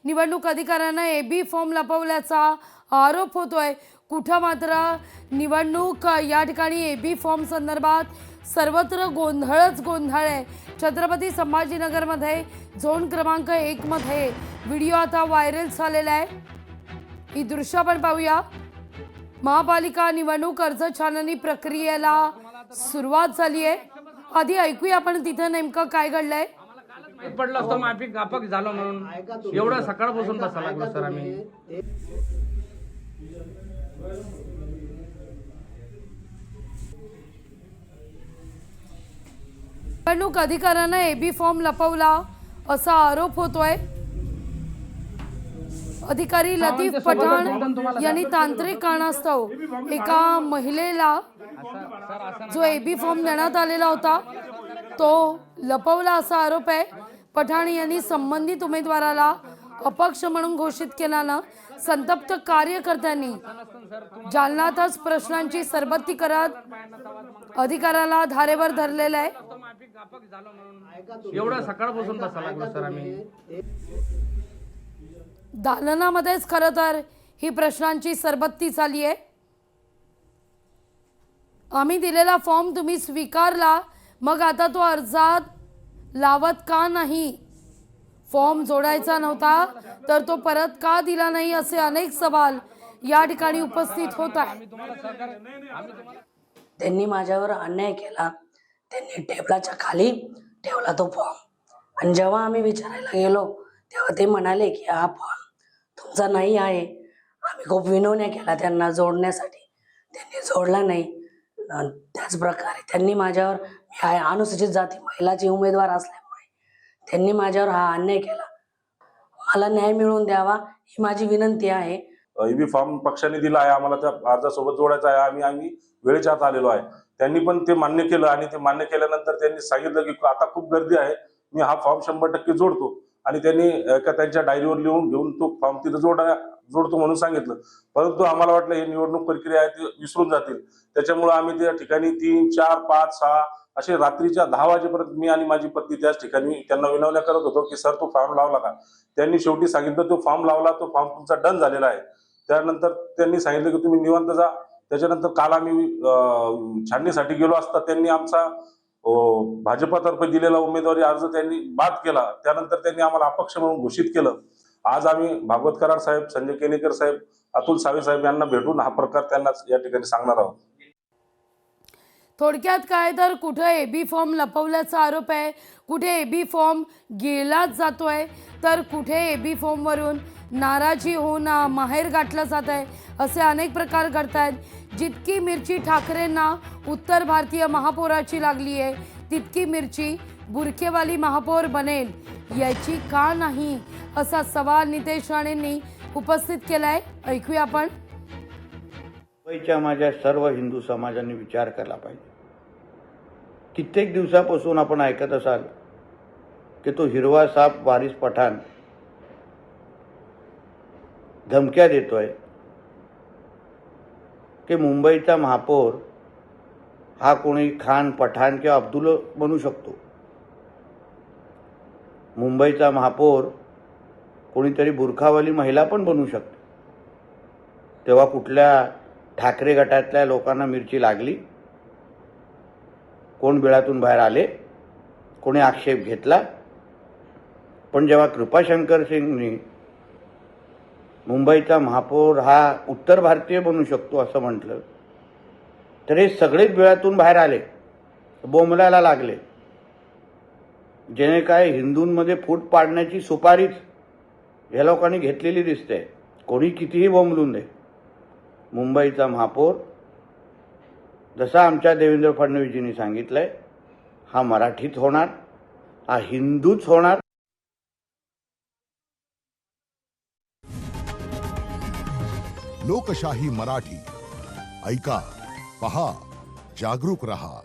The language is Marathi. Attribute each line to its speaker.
Speaker 1: निवडणूक अधिकाऱ्यांना एबी फॉर्म लपवल्याचा आरोप होतोय। कुठं मात्र निवडणूक या ठिकाणी एबी फॉर्म संदर्भात सर्वत्र गोंधळच गोंधळ आहे। छत्रपती संभाजीनगरमध्ये झोन क्रमांक 1 मध्ये व्हिडिओ आता व्हायरल झालेला आहे। ही दृश्य आपण पाहूया। महापालिका निवडणूक अर्ज छाननी प्रक्रियेला सुरुवात झाली आहे। आधी ऐकूया आपण तिथे नेमकं काय घडलंय।
Speaker 2: पडलं असतं माफी गापक झालं म्हणून एवढं सकाळपासून बसा लागलो सर आम्ही।
Speaker 1: निवडणूक अधिकाऱ्यांना एबी फॉर्म लपवला असा आरोप होतोय। अधिकारी लतीफ पठाण यांनी तांत्रिक कारणास्तव एका महिलेला जो एबी फॉर्म देण्यात आलेला होता तो लपवला असा आरोप आहे। पठाण यांनी संबंधित उमेदवाराला अपक्ष म्हणून घोषित केल्यानं संतप्त कार्यकर्त्यांनी जालन्यातच प्रश्नांची सरबत्ती करत अधिकाऱ्याला धारेवर धरलेलं आहे।
Speaker 2: एवढं सकाळपासून बसा लागलो सर आम्ही।
Speaker 1: दालनामध्येच खरं तर ही प्रश्नांची सरबत्ती झाली आहे। आम्ही दिलेला फॉर्म तुम्ही स्वीकारला, मग आता तो अर्जात लावत का नाही? फॉर्म जोडायचा नव्हता तर तो परत का दिला नाही, असे अनेक सवाल या ठिकाणी उपस्थित होत आहेत।
Speaker 3: त्यांनी माझ्यावर अन्याय केला। त्यांनी टेबलाच्या खाली ठेवला तो फॉर्म आणि जेव्हा आम्ही विचारायला गेलो तेव्हा ते म्हणाले की हा फॉर्म तुमचा नाही आहे। आम्ही खूप विनवण्या केला त्यांना जोडण्यासाठी, त्यांनी जोडला नाही। त्याच प्रकारे त्यांनी माझ्यावर, मी अनुसूचित जाती महिलाची उमेदवार असल्यामुळे त्यांनी माझ्यावर हा अन्याय केला। मला न्याय मिळवून द्यावा ही माझी विनंती आहे।
Speaker 4: एबी फॉर्म पक्षाने दिला आहे, आम्हाला त्या अर्जासोबत जोडायचा आहे। आम्ही वेळेच्या आत आलेलो आहे। त्यांनी पण ते मान्य केलं आणि ते मान्य केल्यानंतर त्यांनी सांगितलं की आता खूप गर्दी आहे, मी हा फॉर्म 100% जोडतो। आणि त्यांनी त्यांच्या डायरीवर लिहून घेऊन तो फॉर्म तिथं जोडतो म्हणून सांगितलं। परंतु आम्हाला वाटलं ही निवडणूक प्रक्रिया आहे ती विसरून जातील, त्याच्यामुळे आम्ही त्या ठिकाणी 3, 4, 5, 6 असे रात्रीच्या 10 वाजेपर्यंत मी आणि माझी पत्नी त्याच ठिकाणी त्यांना विनवण्या करत होतो की सर तो फॉर्म लावला का? त्यांनी शेवटी सांगितलं तो फॉर्म लावला, तो फॉर्म तुमचा डन झालेला आहे। त्यानंतर त्यांनी सांगितलं की तुम्ही निवांत जा। त्याच्यानंतर काल आम्ही छाननीसाठी गेलो असता त्यांनी आमचा भाजपतर्फे दिलेला उमेदवारी अर्ज त्यांनी बाद केला। त्यानंतर त्यांनी आम्हाला अपक्ष म्हणून घोषित केलं। आज आम्ही भागवत कराड साहेब, संजय केनेकर साहेब, अतुल सावे साहेब यांना भेटून हा प्रकार त्यांना या ठिकाणी सांगणार आहोत।
Speaker 1: थोडक्यात काय तर कुठे एबी फॉर्म लपवल्याचा आरोप आहे, कुठे एबी फॉर्म गिळलाच जातोय, तर कुठे एबी फॉर्मवरून नाराजी होऊन माहेर गाठलं जात आहे, असे अनेक प्रकार घडत आहेत। जितकी मिरची ठाकरेंना उत्तर भारतीय महापौराची लागली आहे तितकी मिरची बुरखेवाली महापौर बनेल याची का नाही, असा सवाल नितेश राणेंनी उपस्थित केलाय। ऐकूया आपण।
Speaker 5: मुंबईच्या माझ्या सर्व हिंदू समाजाने विचार केला पाहिजे। कित्येक दिवसापासून आपण ऐकत असाल की तो हिरवा साप वारिस पठाण धमक्या देतोय की मुंबईचा महापौर हा कोणी खान, पठाण किंवा अब्दुल बनू शकतो। मुंबईचा महापौर कोणीतरी बुरखावाली महिला पण बनू शकते। तेव्हा कुठल्या ठाकरे गटातल्या लोकांना मिरची लागली, कोण बिळातून बाहेर आले, कोणी आक्षेप घेतला। पण जेव्हा कृपाशंकर सिंगनी मुंबईचा महापौर हा उत्तर भारतीय बनू शकतो असं म्हटलं तर हे सगळेच बिळातून बाहेर आले, बोंबलायला लागले। जेणे काय हिंदूंमध्ये फूट पाडण्याची सुपारीच ह्या लोकांनी घेतलेली दिसते। कोणी कितीही बोंबलून दे, मुंबईचा महापौर जसा आमच्या देवेंद्र फडणवीसजींनी सांगितलंय हा मराठीत होणार, हा हिंदूच होणार।
Speaker 6: लोकशाही मराठी ऐका, पहा, जागरूक रहा।